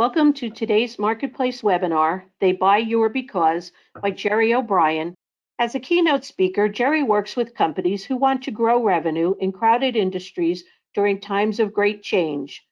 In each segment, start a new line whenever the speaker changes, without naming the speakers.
Welcome to today's Marketplace webinar, They Buy Your Because by Jerry O'Brien. As a keynote speaker, Jerry works with companies who want to grow revenue in crowded industries during times of great change.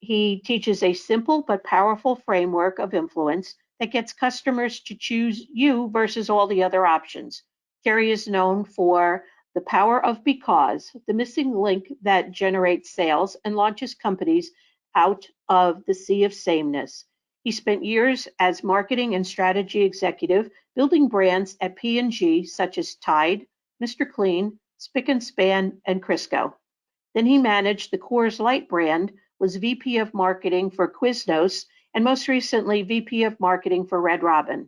He teaches a simple but powerful framework of influence that gets customers to choose you versus all the other options. Jerry is known for the power of because, the missing link that generates sales and launches companies out of the sea of sameness. He spent years as marketing and strategy executive building brands at P&G such as Tide, Mr. Clean, Spick and Span, and Crisco. Then he managed the Coors Light brand, was VP of Marketing for Quiznos, and most recently VP of Marketing for Red Robin.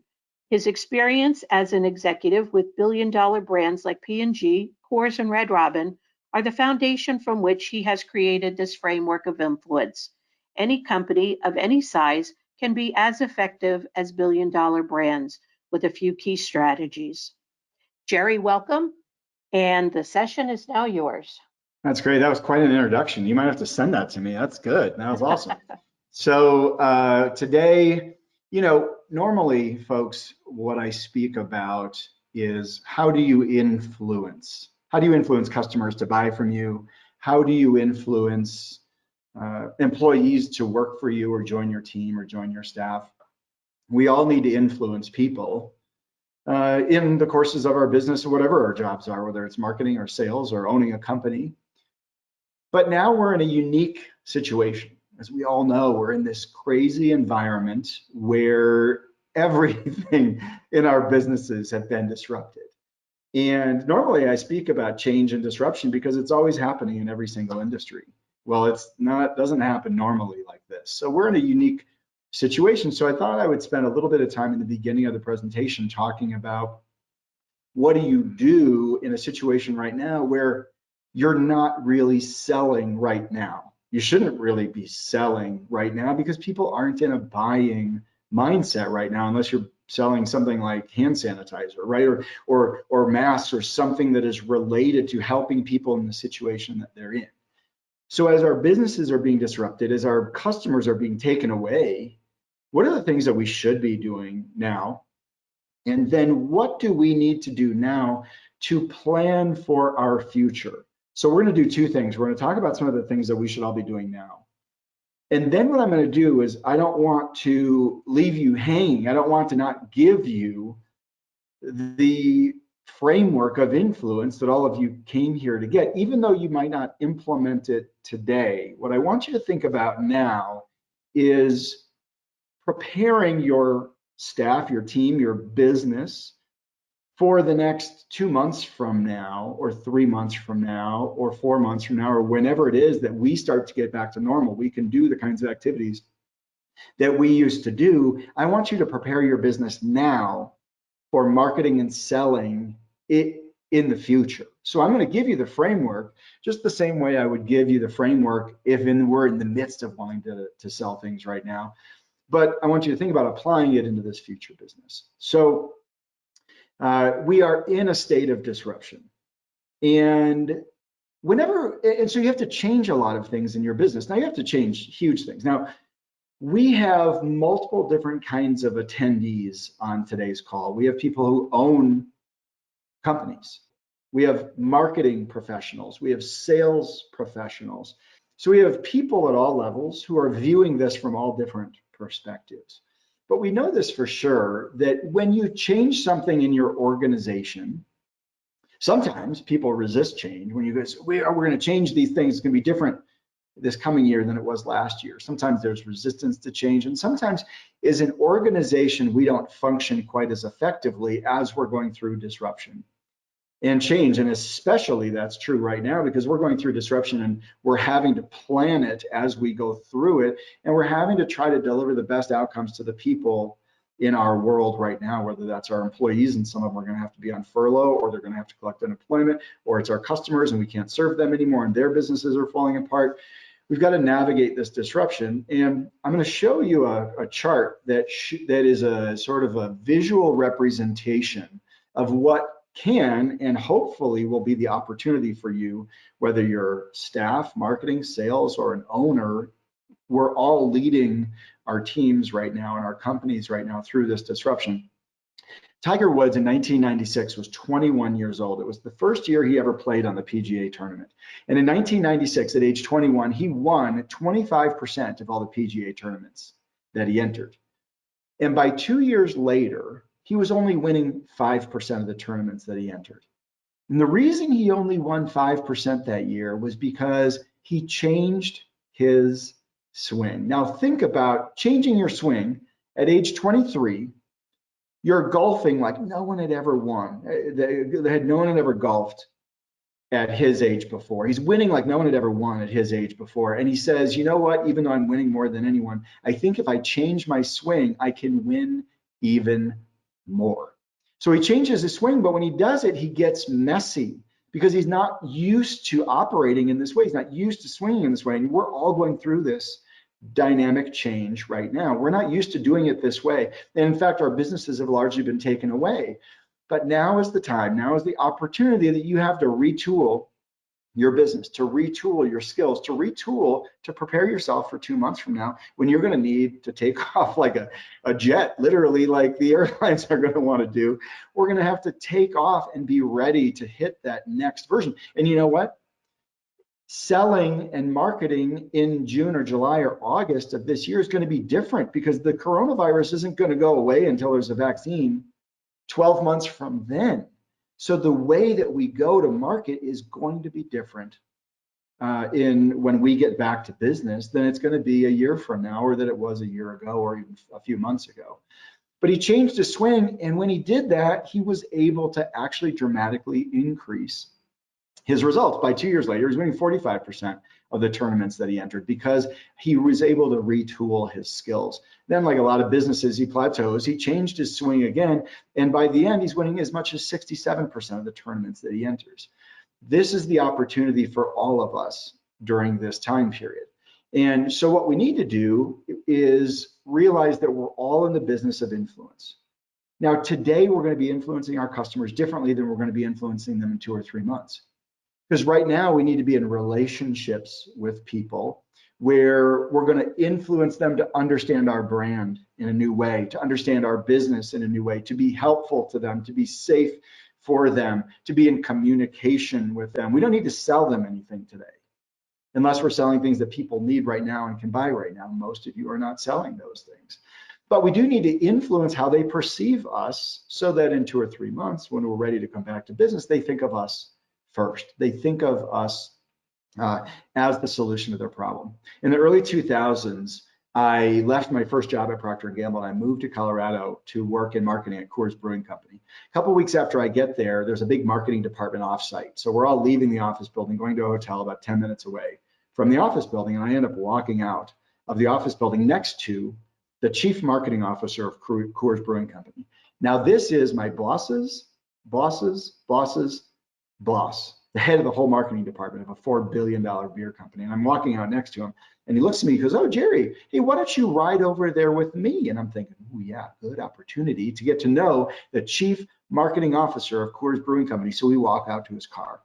His experience as an executive with billion-dollar brands like P&G, Coors, and Red Robin are the foundation from which he has created this framework of influence. Any company of any size can be as effective as billion-dollar brands with a few key strategies. Jerry, welcome, and the session is now yours.
That's great. That was quite an introduction. You might have to send that to me. That's good. That was awesome. So today, normally, folks, what I speak about is how do you influence? How do you influence customers to buy from you? How do you influence employees to work for you or join your team or join your staff? We all need to influence people in the courses of our business or whatever our jobs are, whether it's marketing or sales or owning a company. But now we're in a unique situation. As we all know, we're in this crazy environment where everything in our businesses have been disrupted. And normally I speak about change and disruption because it's always happening in every single industry. Well, it doesn't happen normally like this. So we're in a unique situation. So I thought I would spend a little bit of time in the beginning of the presentation talking about what do you do in a situation right now where you're not really selling right now. You shouldn't really be selling right now because people aren't in a buying mindset right now unless you're selling something like hand sanitizer, right? Or masks or something that is related to helping people in the situation that they're in. So as our businesses are being disrupted, as our customers are being taken away, what are the things that we should be doing now? And then what do we need to do now to plan for our future? So we're going to do two things. We're going to talk about some of the things that we should all be doing now. And then what I'm going to do is I don't want to leave you hanging. I don't want to not give you the framework of influence that all of you came here to get, even though you might not implement it today. What I want you to think about now is preparing your staff, your team, your business for the next 2 months from now, or 3 months from now, or 4 months from now, or whenever it is that we start to get back to normal, we can do the kinds of activities that we used to do. I want you to prepare your business now for marketing and selling it in the future. So I'm going to give you the framework just the same way I would give you the framework if we're in the midst of wanting to sell things right now. But I want you to think about applying it into this future business. So we are in a state of disruption, and so you have to change a lot of things in your business. Now you have to change huge things. Now we have multiple different kinds of attendees on today's call. We have people who own companies. We have marketing professionals. We have sales professionals. So we have people at all levels who are viewing this from all different perspectives. But we know this for sure, that when you change something in your organization, sometimes people resist change. When you go, we're going to change these things, it's going to be different this coming year than it was last year. Sometimes there's resistance to change. And sometimes as an organization, we don't function quite as effectively as we're going through disruption and change. And especially that's true right now because we're going through disruption and we're having to plan it as we go through it. And we're having to try to deliver the best outcomes to the people in our world right now, whether that's our employees, and some of them are going to have to be on furlough, or they're going to have to collect unemployment, or it's our customers and we can't serve them anymore and their businesses are falling apart. We've got to navigate this disruption. And I'm going to show you a chart that is a sort of a visual representation of what can and hopefully will be the opportunity for you, whether you're staff, marketing, sales, or an owner we're all leading our teams right now and our companies right now through this disruption. Tiger Woods in 1996 was 21 years old. It was the first year he ever played on the PGA tournament. And in 1996, at age 21, he won 25% of all the PGA tournaments that he entered. And by 2 years later, he was only winning 5% of the tournaments that he entered. And the reason he only won 5% that year was because he changed his swing. Now think about changing your swing at age 23. You're golfing like no one had ever won. No one had ever golfed at his age before. He's winning like no one had ever won at his age before. And he says, you know what, even though I'm winning more than anyone, I think if I change my swing, I can win even more. So he changes his swing, but when he does it, he gets messy because he's not used to operating in this way. He's not used to swinging in this way. And we're all going through this dynamic change right now. We're not used to doing it this way. And in fact, our businesses have largely been taken away. But now is the time, now is the opportunity that you have to retool your business, to retool your skills, to retool to prepare yourself for 2 months from now when you're going to need to take off like a jet, literally like the airlines are going to want to do. We're going to have to take off and be ready to hit that next version. And you know what? Selling and marketing in June or July or August of this year is going to be different because the coronavirus isn't going to go away until there's a vaccine 12 months from then. So the way that we go to market is going to be different when we get back to business than it's going to be a year from now or that it was a year ago or even a few months ago. But he changed his swing, and when he did that, he was able to actually dramatically increase his results. By 2 years later, he's winning 45% of the tournaments that he entered because he was able to retool his skills. Then, like a lot of businesses, he plateaus, he changed his swing again, and by the end, he's winning as much as 67% of the tournaments that he enters. This is the opportunity for all of us during this time period. And so what we need to do is realize that we're all in the business of influence. Now, today, we're going to be influencing our customers differently than we're going to be influencing them in 2 or 3 months. Because right now we need to be in relationships with people where we're going to influence them to understand our brand in a new way, to understand our business in a new way, to be helpful to them, to be safe for them, to be in communication with them. We don't need to sell them anything today, unless we're selling things that people need right now and can buy right now. Most of you are not selling those things. But we do need to influence how they perceive us so that in 2 or 3 months, when we're ready to come back to business, they think of us first. They think of us as the solution to their problem. In the early 2000s, I left my first job at Procter & Gamble and I moved to Colorado to work in marketing at Coors Brewing Company. A couple of weeks after I get there, there's a big marketing department offsite. So we're all leaving the office building, going to a hotel about 10 minutes away from the office building, and I end up walking out of the office building next to the chief marketing officer of Coors Brewing Company. Now this is my boss's boss, the head of the whole marketing department of a $4 billion beer company. And I'm walking out next to him and he looks at me, he goes, "Oh, Jerry, hey, why don't you ride over there with me?" And I'm thinking, oh yeah, good opportunity to get to know the chief marketing officer of Coors Brewing Company. So we walk out to his car.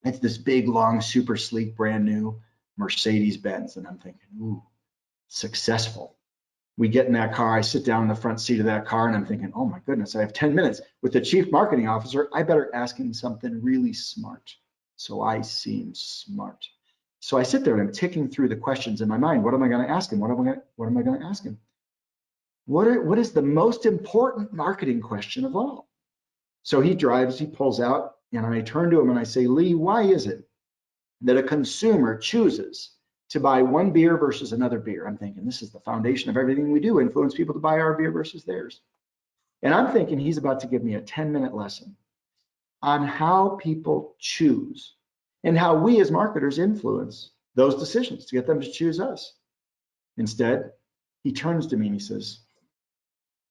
It's this big, long, super sleek, brand new Mercedes-Benz. And I'm thinking, ooh, successful. We get in that car, I sit down in the front seat of that car and I'm thinking, oh my goodness, I have 10 minutes with the chief marketing officer. I better ask him something really smart so I seem smart. So I sit there and I'm ticking through the questions in my mind. What am I going to ask him? What am I going to ask him? What is the most important marketing question of all? So he drives, he pulls out, and I turn to him and I say, "Lee, why is it that a consumer chooses to buy one beer versus another beer?" I'm thinking, this is the foundation of everything we do, influence people to buy our beer versus theirs. And I'm thinking he's about to give me a 10-minute lesson on how people choose and how we as marketers influence those decisions to get them to choose us. Instead, he turns to me and he says,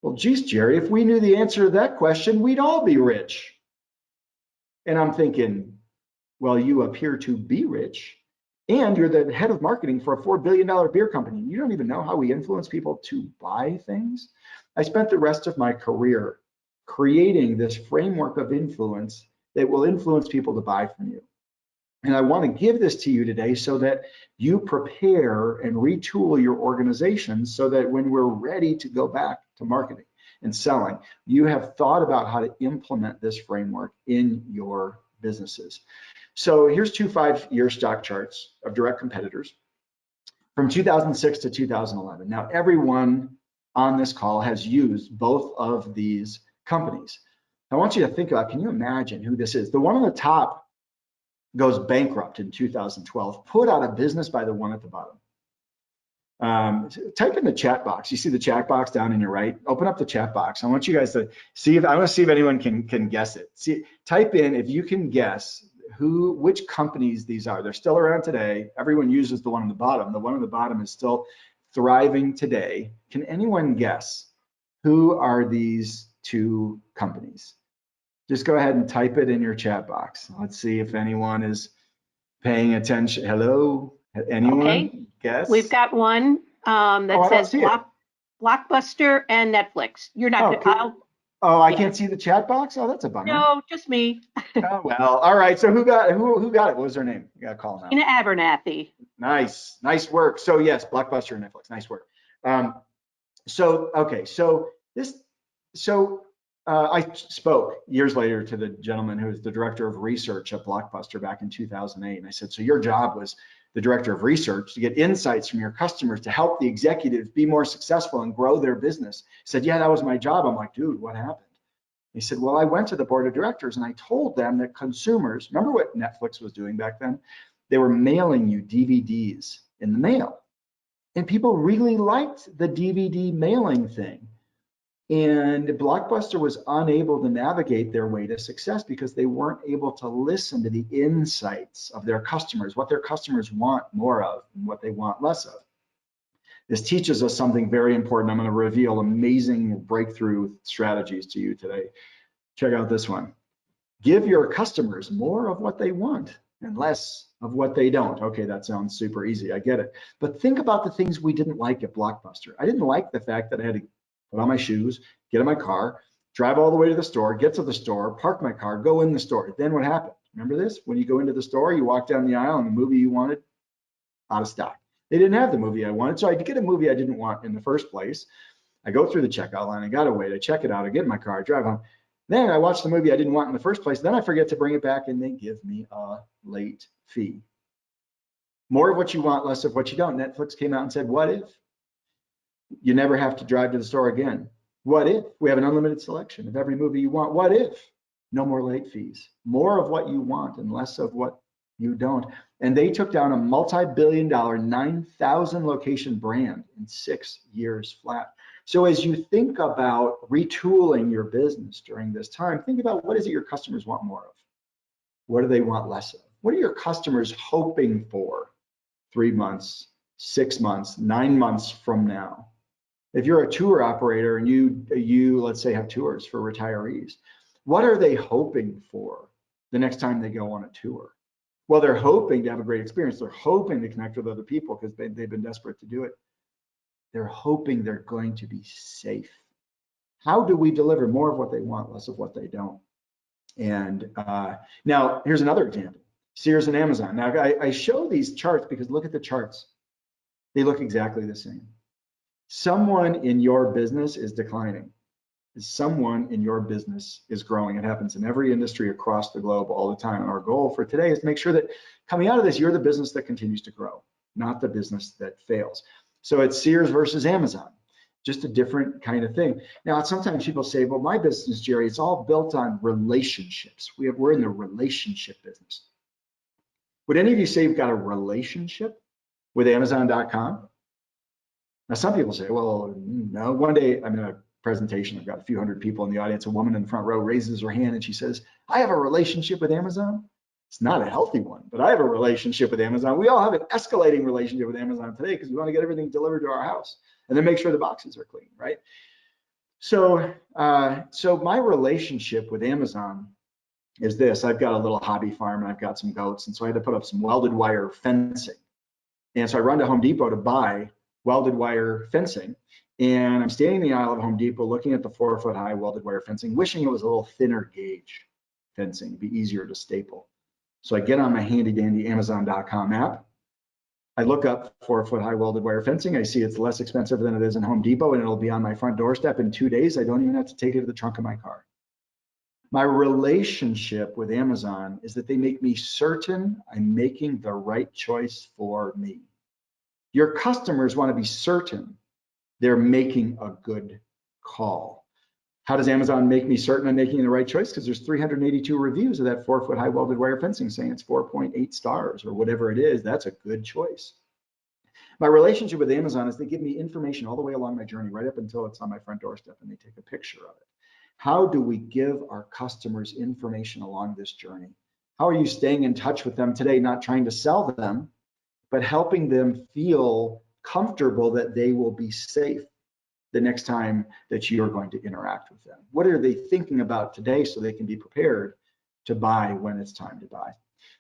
"Well, geez, Jerry, if we knew the answer to that question, we'd all be rich." And I'm thinking, well, you appear to be rich. And you're the head of marketing for a $4 billion beer company. You don't even know how we influence people to buy things. I spent the rest of my career creating this framework of influence that will influence people to buy from you. And I want to give this to you today so that you prepare and retool your organization so that when we're ready to go back to marketing and selling, you have thought about how to implement this framework in your businesses. So here's 2 5-year stock charts of direct competitors from 2006 to 2011. Now, everyone on this call has used both of these companies. I want you to think about, can you imagine who this is? The one on the top goes bankrupt in 2012, put out of business by the one at the bottom. Type in the chat box. You see the chat box down in your right? Open up the chat box. I want you guys to see if, I want to see if anyone can guess it. See, type in if you can guess which companies these are. They're still around today. Everyone uses the one on the bottom. The one on the bottom is still thriving today. Can anyone guess who are these 2 companies? Just go ahead and type it in your chat box. Let's see if anyone is paying attention. Hello, anyone?
Okay.
Guess?
We've got one that says Blockbuster and Netflix. You're not gonna,
I can't see the chat box? Oh, that's a bummer.
No, just me.
Oh, well, all right. So who got it? What was their name? You gotta call them out.
Tina Abernathy.
Nice work. So yes, Blockbuster and Netflix, nice work. I spoke years later to the gentleman who was the director of research at Blockbuster back in 2008. And I said, so your job was the director of research to get insights from your customers to help the executives be more successful and grow their business. He said, yeah, that was my job. I'm like, dude, what happened? He said, well, I went to the board of directors and I told them that consumers, remember what Netflix was doing back then? They were mailing you DVDs in the mail. And people really liked the DVD mailing thing. And Blockbuster was unable to navigate their way to success because they weren't able to listen to the insights of their customers, what their customers want more of and what they want less of. This teaches us something very important. I'm going to reveal amazing breakthrough strategies to you today. Check out this one. Give your customers more of what they want and less of what they don't. Okay, that sounds super easy. I get it. But think about the things we didn't like at Blockbuster. I didn't like the fact that I had to put on my shoes, get in my car, drive all the way to the store, get to the store, park my car, go in the store. Then what happened? Remember this? When you go into the store, you walk down the aisle and the movie you wanted, out of stock. They didn't have the movie I wanted, so I had to get a movie I didn't want in the first place. I go through the checkout line, I gotta wait, I check it out, I get in my car, I drive home. Then I watch the movie I didn't want in the first place, then I forget to bring it back and they give me a late fee. More of what you want, less of what you don't. Netflix came out and said, what if you never have to drive to the store again? What if we have an unlimited selection of every movie you want? What if no more late fees? More of what you want and less of what you don't. And they took down a multi-billion-dollar 9,000 location brand in 6 years flat. So as you think about retooling your business during this time, think about what is it your customers want more of? What do they want less of? What are your customers hoping for 3 months, 6 months, 9 months from now? If you're a tour operator and you let's say have tours for retirees, what are they hoping for the next time they go on a tour? Well, they're hoping to have a great experience. They're hoping to connect with other people because they've been desperate to do it. They're hoping they're going to be safe. How do we deliver more of what they want, less of what they don't? And now here's another example, Sears and Amazon. Now I show these charts because look at the charts. They look exactly the same. Someone in your business is declining. Someone in your business is growing. It happens in every industry across the globe all the time. And our goal for today is to make sure that coming out of this, you're the business that continues to grow, not the business that fails. So it's Sears versus Amazon, just a different kind of thing. Now, sometimes people say, well, my business, Jerry, it's all built on relationships. We're in the relationship business. Would any of you say you've got a relationship with Amazon.com? Now, some people say, well, no. One day I'm in a presentation, I've got a few hundred people in the audience. A woman in the front row raises her hand and she says, I have a relationship with Amazon. It's not a healthy one, but I have a relationship with Amazon. We all have an escalating relationship with Amazon today because we want to get everything delivered to our house and then make sure the boxes are clean, right? So my relationship with Amazon is this. I've got a little hobby farm and I've got some goats, and so I had to put up some welded wire fencing. And so I run to Home Depot to buy welded wire fencing. And I'm standing in the aisle of Home Depot looking at the 4-foot high welded wire fencing, wishing it was a little thinner gauge fencing, it'd be easier to staple. So I get on my handy dandy Amazon.com app. I look up 4-foot high welded wire fencing. I see it's less expensive than it is in Home Depot, and it'll be on my front doorstep in 2 days. I don't even have to take it to the trunk of my car. My relationship with Amazon is that they make me certain I'm making the right choice for me. Your customers want to be certain they're making a good call. How does Amazon make me certain I'm making the right choice? Because there's 382 reviews of that 4-foot high welded wire fencing saying it's 4.8 stars or whatever it is. That's a good choice. My relationship with Amazon is they give me information all the way along my journey, right up until it's on my front doorstep and they take a picture of it. How do we give our customers information along this journey? How are you staying in touch with them today, not trying to sell them, but helping them feel comfortable that they will be safe the next time that you are going to interact with them? What are they thinking about today so they can be prepared to buy when it's time to buy?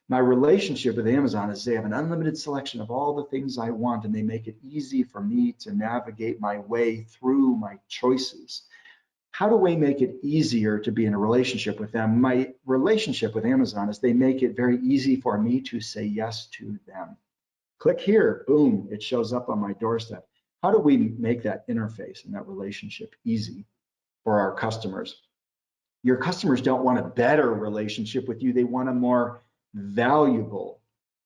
My relationship with Amazon is they have an unlimited selection of all the things I want, and they make it easy for me to navigate my way through my choices. How do we make it easier to be in a relationship with them? My relationship with Amazon is they make it very easy for me to say yes to them. Click here, boom, it shows up on my doorstep. How do we make that interface and that relationship easy for our customers? Your customers don't want a better relationship with you. They want a more valuable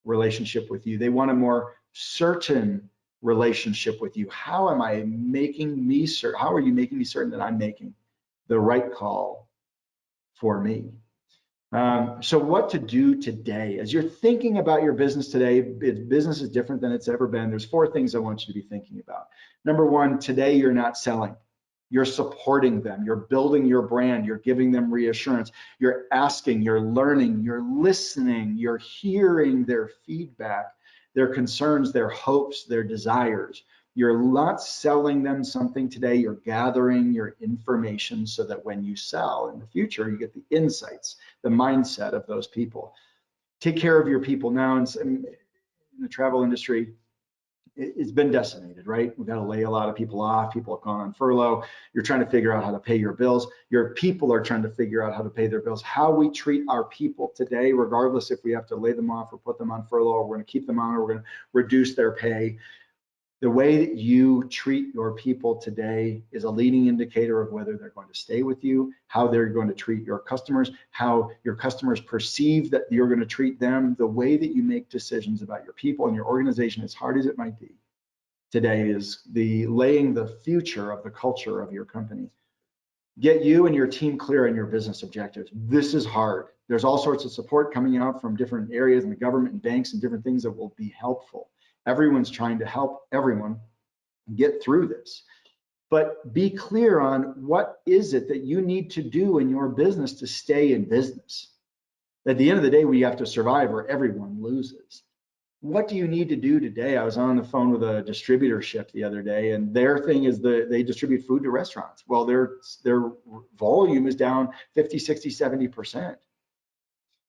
relationship with you. They want a more certain relationship with you. How am I making me certain? How are you making me certain that I'm making the right call for me? So what to do today? As you're thinking about your business today, business is different than it's ever been. There's 4 things I want you to be thinking about. Number 1, today you're not selling. You're supporting them. You're building your brand. You're giving them reassurance. You're asking, you're learning, you're listening, you're hearing their feedback, their concerns, their hopes, their desires. You're not selling them something today. You're gathering your information so that when you sell in the future, you get the insights, the mindset of those people. Take care of your people now. In the travel industry, it's been decimated, right? We've got to lay a lot of people off. People have gone on furlough. You're trying to figure out how to pay your bills. Your people are trying to figure out how to pay their bills. How we treat our people today, regardless if we have to lay them off or put them on furlough, or we're going to keep them on, or we're going to reduce their pay. The way that you treat your people today is a leading indicator of whether they're going to stay with you, how they're going to treat your customers, how your customers perceive that you're going to treat them. The way that you make decisions about your people and your organization, as hard as it might be today, is the laying the future of the culture of your company. Get you and your team clear on your business objectives. This is hard. There's all sorts of support coming out from different areas in the government and banks and different things that will be helpful. Everyone's trying to help everyone get through this. But be clear on what is it that you need to do in your business to stay in business. At the end of the day, we have to survive or everyone loses. What do you need to do today? I was on the phone with a distributorship the other day, and their thing is they distribute food to restaurants. Well, their volume is down 50, 60, 70%.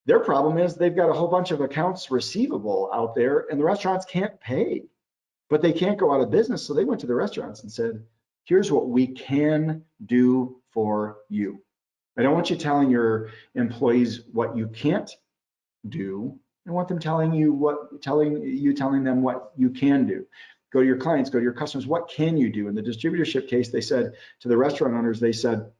Their problem is they've got a whole bunch of accounts receivable out there and the restaurants can't pay, but they can't go out of business. So they went to the restaurants and said, here's what we can do for you. I don't want you telling your employees what you can't do. I want them telling them what you can do. Go to your clients, go to your customers. What can you do? In the distributorship case, they said to the restaurant owners, they said,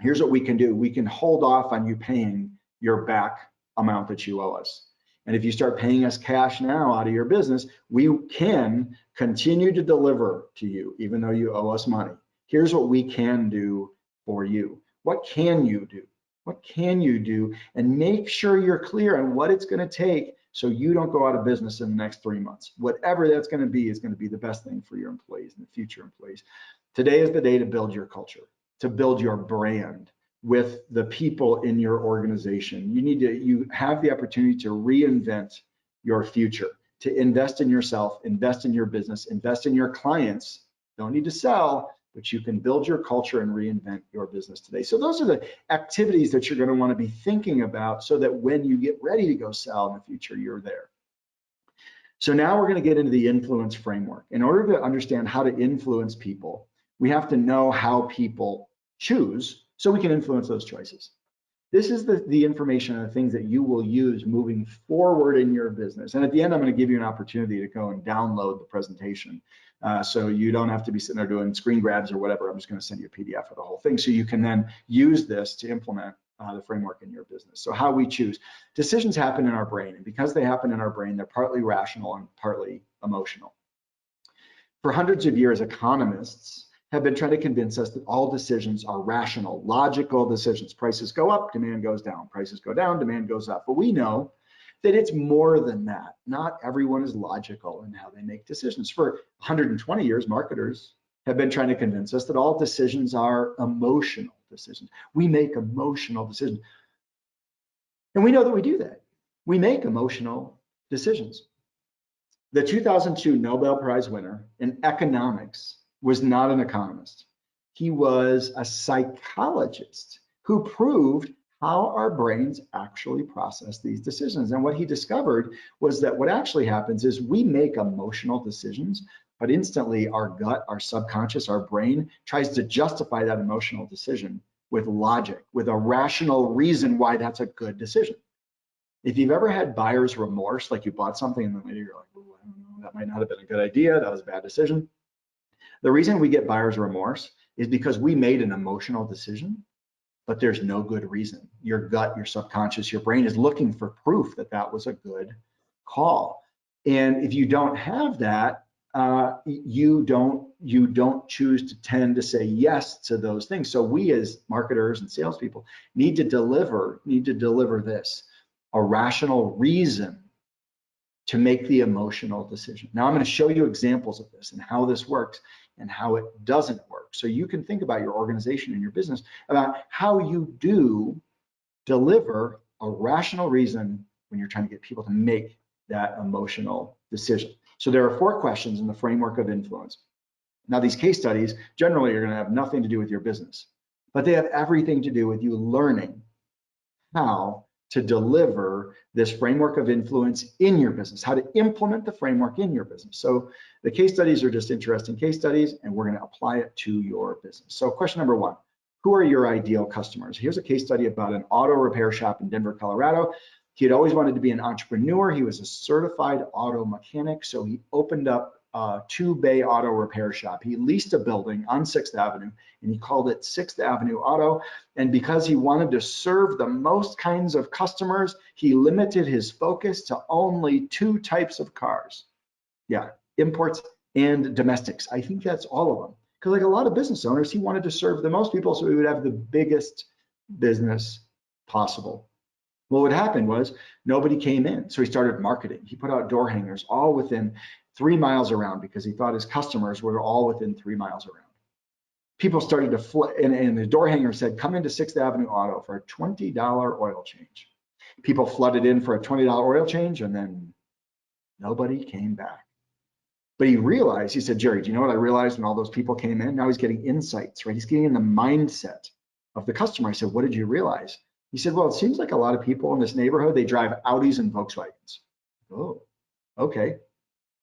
here's what we can do. We can hold off on you paying your back amount that you owe us. And if you start paying us cash now out of your business, we can continue to deliver to you, even though you owe us money. Here's what we can do for you. What can you do? What can you do? And make sure you're clear on what it's going to take so you don't go out of business in the next 3 months. Whatever that's going to be is going to be the best thing for your employees and the future employees. Today is the day to build your culture, to build your brand with the people in your organization. You have the opportunity to reinvent your future, to invest in yourself, invest in your business, invest in your clients. Don't need to sell, but you can build your culture and reinvent your business today. So those are the activities that you're going to want to be thinking about so that when you get ready to go sell in the future, you're there. So now we're going to get into the influence framework. In order to understand how to influence people, we have to know how people choose so we can influence those choices. This is the information and the things that you will use moving forward in your business. And at the end, I'm going to give you an opportunity to go and download the presentation. So you don't have to be sitting there doing screen grabs or whatever. I'm just going to send you a PDF of the whole thing so you can then use this to implement the framework in your business. So how we choose. Decisions happen in our brain, and because they happen in our brain, they're partly rational and partly emotional. For hundreds of years, economists have been trying to convince us that all decisions are rational, logical decisions. Prices go up, demand goes down. Prices go down, demand goes up. But we know that it's more than that. Not everyone is logical in how they make decisions. For 120 years, marketers have been trying to convince us that all decisions are emotional decisions. We make emotional decisions. And we know that we do that. We make emotional decisions. The 2002 Nobel Prize winner in economics was not an economist. He was a psychologist who proved how our brains actually process these decisions. And what he discovered was that what actually happens is we make emotional decisions, but instantly our gut, our subconscious, our brain tries to justify that emotional decision with logic, with a rational reason why that's a good decision. If you've ever had buyer's remorse, like you bought something and then later you're like, oh, I don't know, that might not have been a good idea, that was a bad decision. The reason we get buyer's remorse is because we made an emotional decision, but there's no good reason. Your gut, your subconscious, your brain is looking for proof that that was a good call. And if you don't have that, you don't choose to tend to say yes to those things. So we as marketers and salespeople need to deliver this, a rational reason to make the emotional decision. Now I'm going to show you examples of this and how this works and how it doesn't work. So you can think about your organization and your business about how you do deliver a rational reason when you're trying to get people to make that emotional decision. So there are 4 questions in the framework of influence. Now these case studies generally are going to have nothing to do with your business, but they have everything to do with you learning how to deliver this framework of influence in your business, how to implement the framework in your business. So the case studies are just interesting case studies, and we're going to apply it to your business. So question number 1, who are your ideal customers? Here's a case study about an auto repair shop in Denver, Colorado. He had always wanted to be an entrepreneur. He was a certified auto mechanic, so he opened up a 2-bay auto repair shop. He leased a building on 6th Avenue, and he called it 6th Avenue Auto. And because he wanted to serve the most kinds of customers, he limited his focus to only 2 types of cars. Yeah, imports and domestics. I think that's all of them. Because like a lot of business owners, he wanted to serve the most people so he would have the biggest business possible. Well, what happened was nobody came in. So he started marketing. He put out door hangers all within 3 miles around because he thought his customers were all within 3 miles around. People started to flood, and the door hanger said, come into 6th Avenue Auto for a $20 oil change. People flooded in for a $20 oil change, and then nobody came back. But he realized, he said, Jerry, do you know what I realized when all those people came in? Now he's getting insights, right? He's getting in the mindset of the customer. I said, what did you realize? He said, well, it seems like a lot of people in this neighborhood, they drive Audis and Volkswagens. Oh, okay.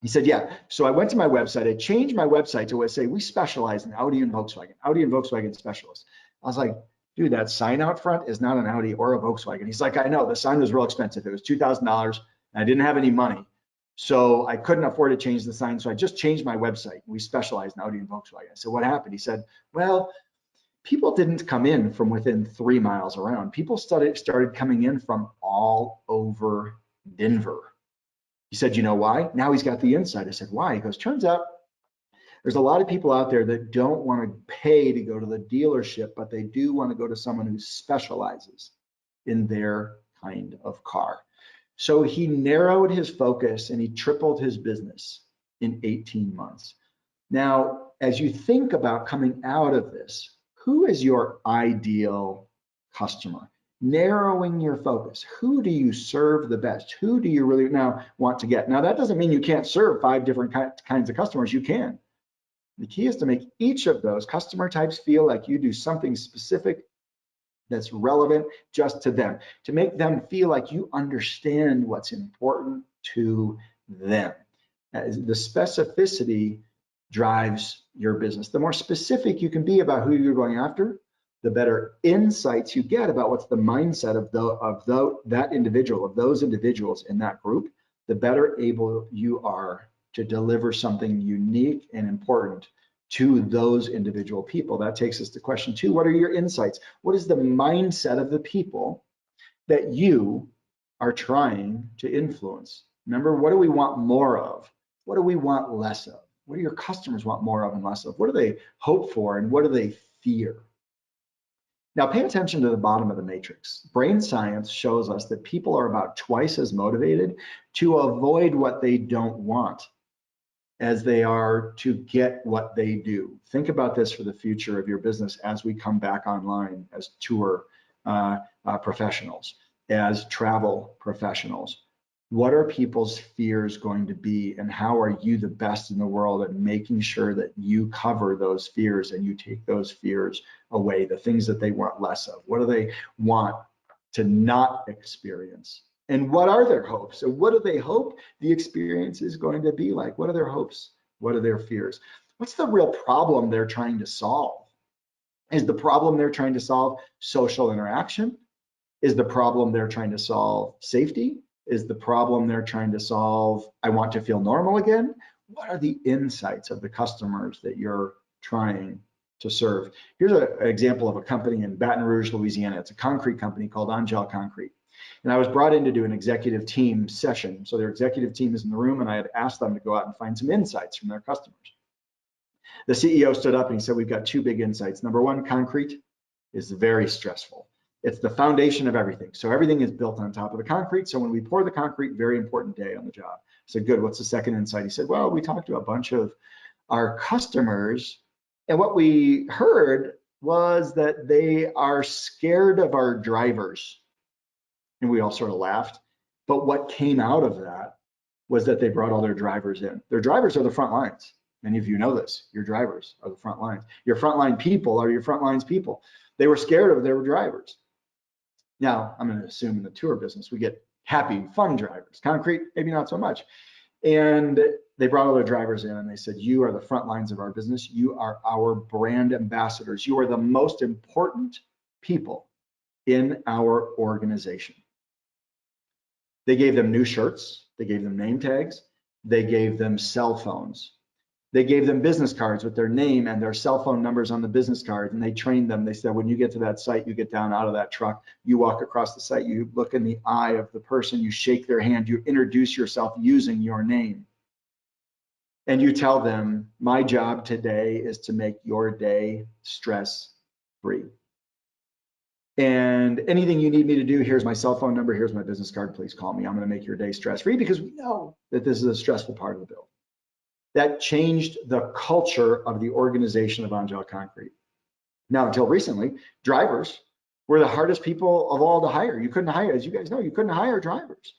He said, yeah. So I went to my website. I changed my website to say, we specialize in Audi and Volkswagen specialists. I was like, dude, that sign out front is not an Audi or a Volkswagen. He's like, I know, the sign was real expensive. It was $2,000 and I didn't have any money. So I couldn't afford to change the sign. So I just changed my website. We specialize in Audi and Volkswagen. I said, what happened? He said, well, people didn't come in from within 3 miles around. People started coming in from all over Denver. He said, you know why? Now he's got the insight. I said, why? He goes, turns out there's a lot of people out there that don't want to pay to go to the dealership, but they do want to go to someone who specializes in their kind of car. So he narrowed his focus and he tripled his business in 18 months. Now, as you think about coming out of this, who is your ideal customer? Narrowing your focus. Who do you serve the best? Who do you really now want to get? Now, that doesn't mean you can't serve 5 different kinds of customers. You can. The key is to make each of those customer types feel like you do something specific that's relevant just to them, to make them feel like you understand what's important to them. The specificity drives your business. The more specific you can be about who you're going after, the better insights you get about what's the mindset of that individual, of those individuals in that group, the better able you are to deliver something unique and important to those individual people. That takes us to question 2. What are your insights? What is the mindset of the people that you are trying to influence? Remember, what do we want more of? What do we want less of? What do your customers want more of and less of? What do they hope for and what do they fear? Now pay attention to the bottom of the matrix. Brain science shows us that people are about twice as motivated to avoid what they don't want as they are to get what they do. Think about this for the future of your business as we come back online as tour professionals, as travel professionals. What are people's fears going to be, and how are you the best in the world at making sure that you cover those fears and you take those fears away, the things that they want less of? What do they want to not experience? And what are their hopes? And what do they hope the experience is going to be like? What are their hopes? What are their fears? What's the real problem they're trying to solve? Is the problem they're trying to solve social interaction? Is the problem they're trying to solve safety? Is the problem they're trying to solve, I want to feel normal again? What are the insights of the customers that you're trying to serve? Here's an example of a company in Baton Rouge, Louisiana. It's a concrete company called Angel Concrete. And I was brought in to do an executive team session. So their executive team is in the room, and I had asked them to go out and find some insights from their customers. The CEO stood up and he said, we've got 2 big insights. Number 1, concrete is very stressful. It's the foundation of everything. So everything is built on top of the concrete. So when we pour the concrete, very important day on the job. I said, good, what's the second insight? He said, well, we talked to a bunch of our customers, and what we heard was that they are scared of our drivers. And we all sort of laughed. But what came out of that was that they brought all their drivers in. Their drivers are the front lines. Many of you know this. Your drivers are the front lines. Your frontline people are your front lines people. They were scared of their drivers. Now, I'm going to assume in the tour business, we get happy, fun drivers. Concrete, maybe not so much. And they brought all their drivers in and they said, you are the front lines of our business. You are our brand ambassadors. You are the most important people in our organization. They gave them new shirts. They gave them name tags. They gave them cell phones. They gave them business cards with their name and their cell phone numbers on the business card, and they trained them. They said, when you get to that site, you get down out of that truck, you walk across the site, you look in the eye of the person, you shake their hand, you introduce yourself using your name. And you tell them, my job today is to make your day stress-free. And anything you need me to do, here's my cell phone number, here's my business card, please call me. I'm gonna make your day stress-free, because we know that this is a stressful part of the build. That changed the culture of the organization of Angel Concrete. Now, until recently, drivers were the hardest people of all to hire. You couldn't hire, as you guys know, you couldn't hire drivers.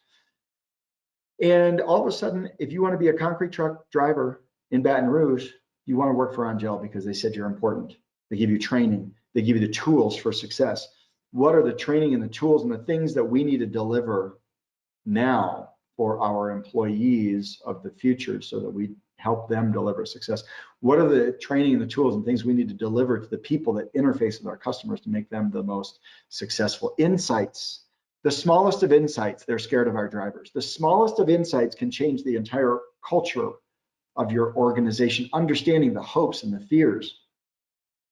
And all of a sudden, if you want to be a concrete truck driver in Baton Rouge, you want to work for Angel because they said you're important. They give you training. They give you the tools for success. What are the training and the tools and the things that we need to deliver now for our employees of the future so that we help them deliver success? What are the training and the tools and things we need to deliver to the people that interface with our customers to make them the most successful? Insights. The smallest of insights, they're scared of our drivers. The smallest of insights can change the entire culture of your organization. Understanding the hopes and the fears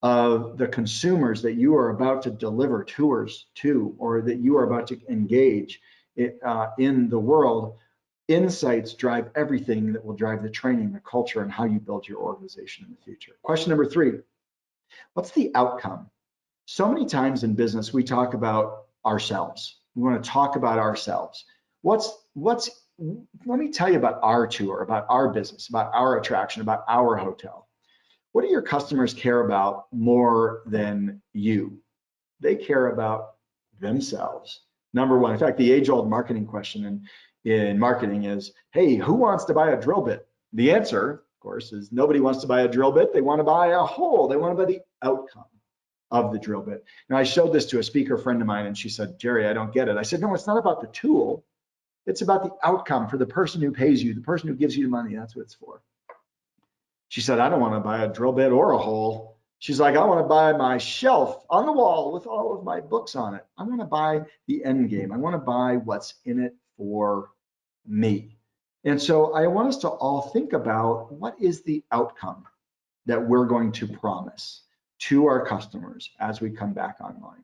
of the consumers that you are about to deliver tours to, or that you are about to engage in the world. Insights drive everything that will drive the training, the culture, and how you build your organization in the future. Question number 3, what's the outcome? So many times in business, we talk about ourselves. We want to talk about ourselves. Let me tell you about our tour, about our business, about our attraction, about our hotel. What do your customers care about more than you? They care about themselves. Number 1, in fact, the age-old marketing question in marketing is, hey, who wants to buy a drill bit? The answer, of course, is nobody wants to buy a drill bit. They want to buy a hole. They want to buy the outcome of the drill bit. Now, I showed this to a speaker friend of mine, and she said, Jerry, I don't get it. I said, no, it's not about the tool. It's about the outcome for the person who pays you, the person who gives you the money. That's what it's for. She said, I don't want to buy a drill bit or a hole. She's like, I want to buy my shelf on the wall with all of my books on it. I want to buy the end game. I want to buy what's in it for me. And so I want us to all think about what is the outcome that we're going to promise to our customers as we come back online.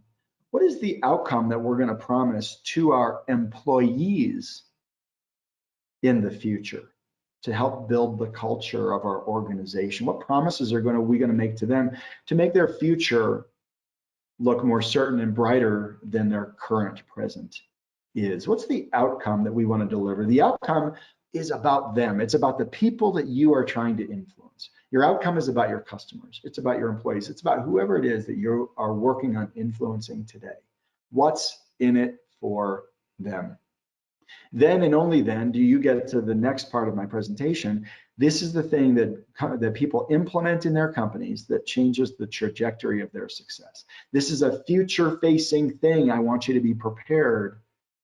What is the outcome that we're going to promise to our employees in the future to help build the culture of our organization? What promises are we going to make to them to make their future look more certain and brighter than their current present is? What's the outcome that we want to deliver? The outcome is about them. It's about the people that you are trying to influence. Your outcome is about your customers. It's about your employees. It's about whoever it is that you are working on influencing today. What's in it for them? Then and only then do you get to the next part of my presentation. This is the thing that people implement in their companies that changes the trajectory of their success. This is a future-facing thing I want you to be prepared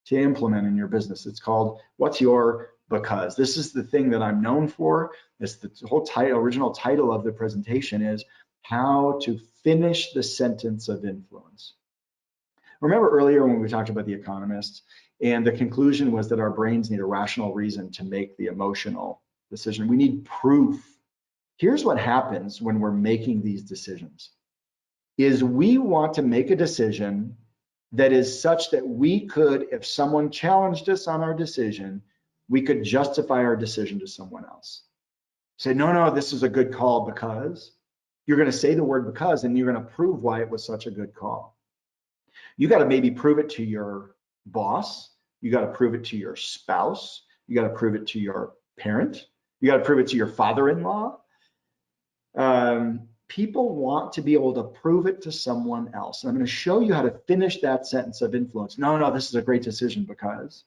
to implement in your business. It's called, what's your because? This is the thing that I'm known for. It's the whole original title of the presentation is how to finish the sentence of influence. Remember earlier when we talked about the economists, and the conclusion was that our brains need a rational reason to make the emotional decision. We need proof. Here's what happens when we're making these decisions, is we want to make a decision that is such that we could, if someone challenged us on our decision, we could justify our decision to someone else. Say, no, this is a good call because. You're going to say the word because, and you're going to prove why it was such a good call. You got to maybe prove it to your boss. You got to prove it to your spouse. You got to prove it to your parent. You got to prove it to your father-in-law. People want to be able to prove it to someone else. And I'm going to show you how to finish that sentence of influence. No, this is a great decision because.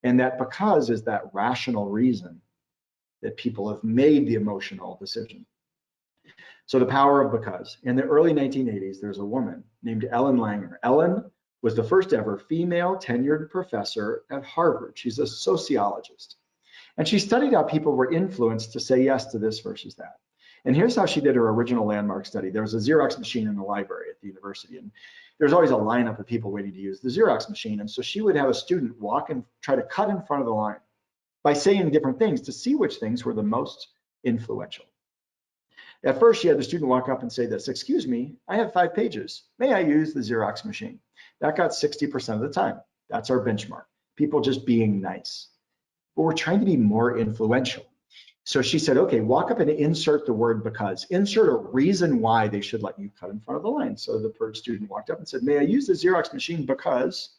And that because is that rational reason that people have made the emotional decision. So the power of because. In the early 1980s, there's a woman named Ellen Langer. Ellen was the first ever female tenured professor at Harvard. She's a sociologist. And she studied how people were influenced to say yes to this versus that. And here's how she did her original landmark study. There was a Xerox machine in the library at the university, and there's always a lineup of people waiting to use the Xerox machine. And so she would have a student walk and try to cut in front of the line by saying different things to see which things were the most influential. At first, she had the student walk up and say this, excuse me, I have 5 pages. May I use the Xerox machine? That got 60% of the time. That's our benchmark. People just being nice. But we're trying to be more influential. So she said, okay, walk up and insert the word because. Insert a reason why they should let you cut in front of the line. So the first student walked up and said, may I use the Xerox machine because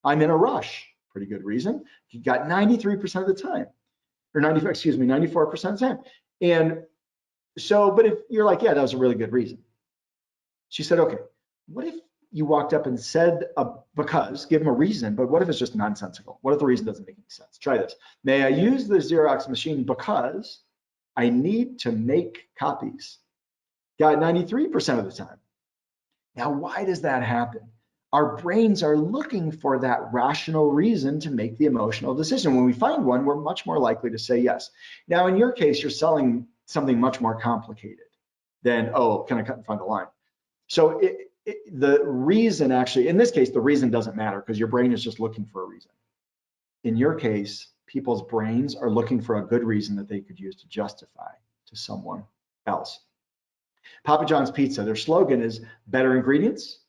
I'm in a rush? Pretty good reason. You got 93% of the time, or 94% of the time. And so, but if you're like, yeah, that was a really good reason. She said, okay, what if you walked up and said because, give them a reason, but what if it's just nonsensical? What if the reason doesn't make any sense? Try this. May I use the Xerox machine because I need to make copies? Got 93% of the time. Now, why does that happen? Our brains are looking for that rational reason to make the emotional decision. When we find one, we're much more likely to say yes. Now, in your case, you're selling something much more complicated than, oh, can I cut in front of the line? So the reason actually, in this case, the reason doesn't matter because your brain is just looking for a reason. In your case, people's brains are looking for a good reason that they could use to justify to someone else. Papa John's Pizza, their slogan is better ingredients,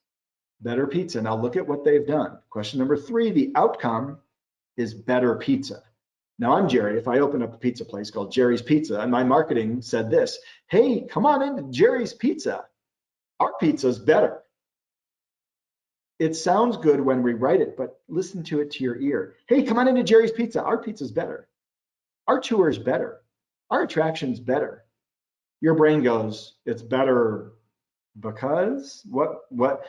better pizza. Now look at what they've done. Question number 3, the outcome is better pizza. Now I'm Jerry. If I open up a pizza place called Jerry's Pizza and my marketing said this, hey, come on into Jerry's Pizza. Our pizza is better. It sounds good when we write it, but listen to it to your ear. Hey, come on into Jerry's Pizza. Our pizza's better. Our tour is better. Our attraction's better. Your brain goes, it's better because what?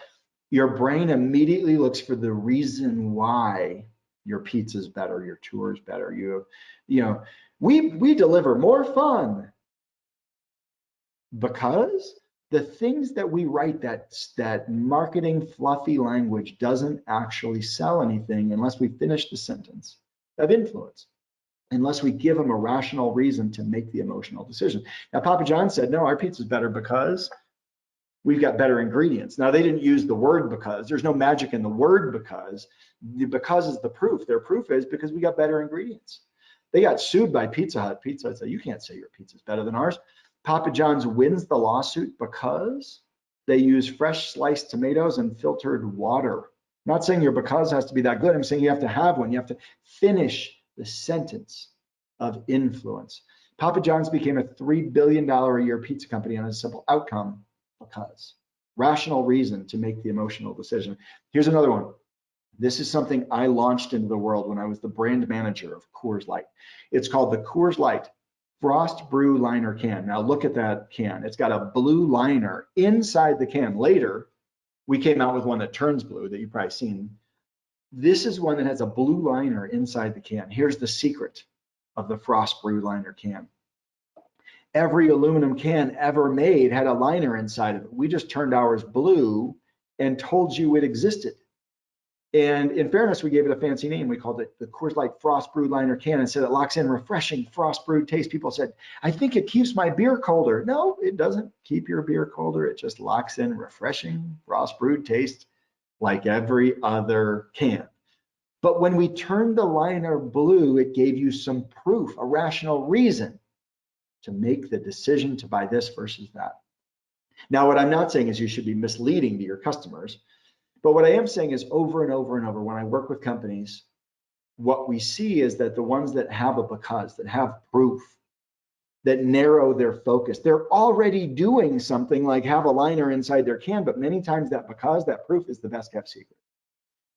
Your brain immediately looks for the reason why your pizza's better, your tour is better. We deliver more fun because the things that we write, that marketing fluffy language doesn't actually sell anything unless we finish the sentence of influence, unless we give them a rational reason to make the emotional decision. Now, Papa John said, no, our pizza's better because we've got better ingredients. Now, they didn't use the word because. There's no magic in the word because. The because is the proof. Their proof is because we got better ingredients. They got sued by Pizza Hut. Pizza Hut said, you can't say your pizza's better than ours. Papa John's wins the lawsuit because they use fresh sliced tomatoes and filtered water. I'm not saying your because has to be that good. I'm saying you have to have one. You have to finish the sentence of influence. Papa John's became a $3 billion a year pizza company on a simple outcome because. Rational reason to make the emotional decision. Here's another one. This is something I launched into the world when I was the brand manager of Coors Light. It's called the Coors Light Frost Brew Liner Can. Now look at that can. It's got a blue liner inside the can. Later, we came out with one that turns blue that you've probably seen. This is one that has a blue liner inside the can. Here's the secret of the Frost Brew Liner can. Every aluminum can ever made had a liner inside of it. We just turned ours blue and told you it existed. And in fairness, we gave it a fancy name. We called it the Coors Light Frost Brew Liner Can and said it locks in refreshing frost brewed taste. People said, I think it keeps my beer colder. No, it doesn't keep your beer colder. It just locks in refreshing frost brewed taste like every other can. But when we turned the liner blue, it gave you some proof, a rational reason to make the decision to buy this versus that. Now, what I'm not saying is you should be misleading to your customers, but what I am saying is over and over and over, when I work with companies, what we see is that the ones that have a because, that have proof, that narrow their focus, they're already doing something like have a liner inside their can, but many times that because, that proof is the best kept secret.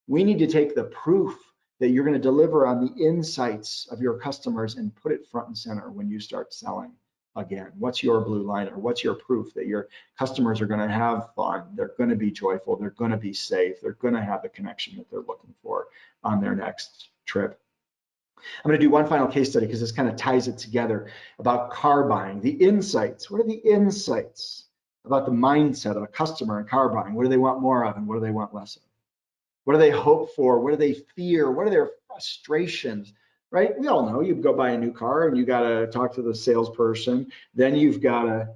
We need to take the proof that you're going to deliver on the insights of your customers and put it front and center when you start selling again. What's your blue liner? What's your proof that your customers are going to have fun? They're going to be joyful. They're going to be safe. They're going to have the connection that they're looking for on their next trip. I'm going to do one final case study because this kind of ties it together about car buying. The insights. What are the insights about the mindset of a customer in car buying? What do they want more of and what do they want less of? What do they hope for? What do they fear? What are their frustrations? Right? We all know you go buy a new car and you got to talk to the salesperson. Then you've got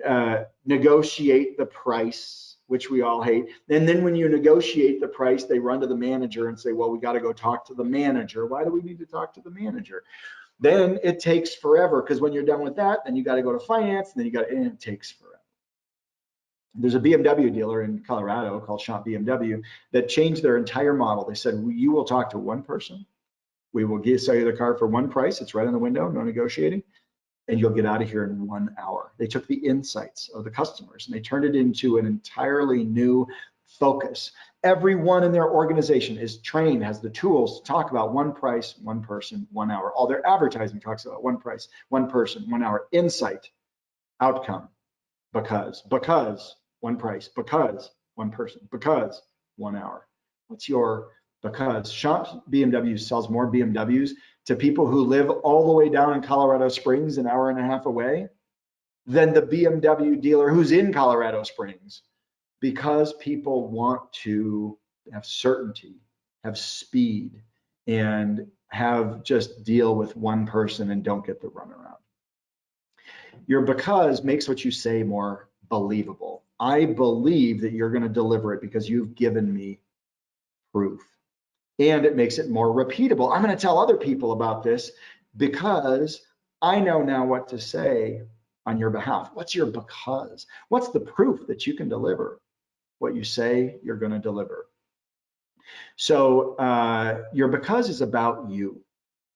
to negotiate the price, which we all hate. And then when you negotiate the price, they run to the manager and say, well, we got to go talk to the manager. Why do we need to talk to the manager? Then it takes forever because when you're done with that, then you got to go to finance and then you got to, and it takes forever. There's a BMW dealer in Colorado called Shop BMW that changed their entire model. They said, you will talk to one person. We will sell you the car for one price. It's right on the window, no negotiating, and you'll get out of here in 1 hour. They took the insights of the customers and they turned it into an entirely new focus. Everyone in their organization is trained, has the tools to talk about one price, one person, 1 hour. All their advertising talks about one price, one person, 1 hour. Insight, outcome, because, one price, because, one person, because, 1 hour. What's your because? Shop BMW sells more BMWs to people who live all the way down in Colorado Springs, an hour and a half away, than the BMW dealer who's in Colorado Springs, because people want to have certainty, have speed, and have just deal with one person and don't get the runaround. Your because makes what you say more believable. I believe that you're going to deliver it because you've given me proof. And it makes it more repeatable. I'm going to tell other people about this because I know now what to say on your behalf. What's your because? What's the proof that you can deliver what you say you're going to deliver? So your because is about you.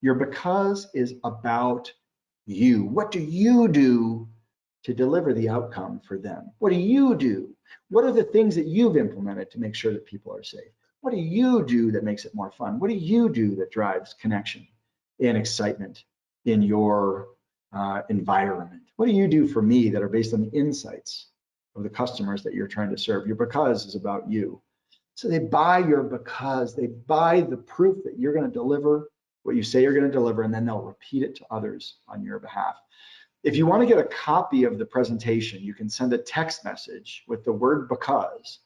Your because is about you. What do you do to deliver the outcome for them? What do you do? What are the things that you've implemented to make sure that people are safe? What do you do that makes it more fun? What do you do that drives connection and excitement in your environment? What do you do for me that are based on the insights of the customers that you're trying to serve? Your because is about you. So they buy your because, they buy the proof that you're going to deliver what you say you're going to deliver, and then they'll repeat it to others on your behalf. If you want to get a copy of the presentation, you can send a text message with the word because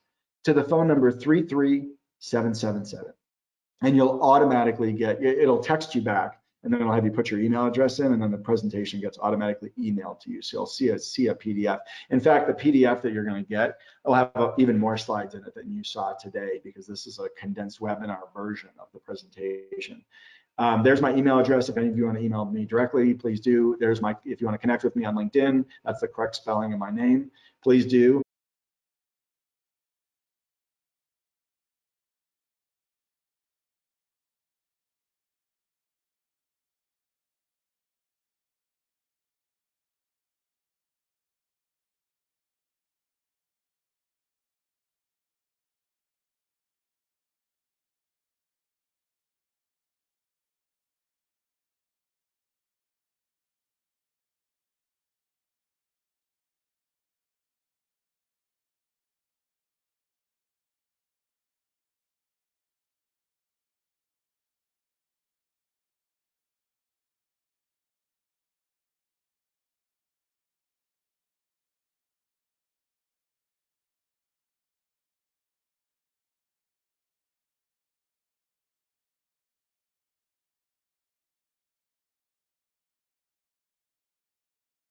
to the phone number 33777, and you'll automatically get, it'll text you back and then it'll have you put your email address in, and then the presentation gets automatically emailed to you. So you'll see a PDF. In fact, the PDF that you're going to get will have even more slides in it than you saw today, because this is a condensed webinar version of the presentation. There's my email address. If any of you want to email me directly, please do. If you want to connect with me on LinkedIn, that's the correct spelling of my name, please do.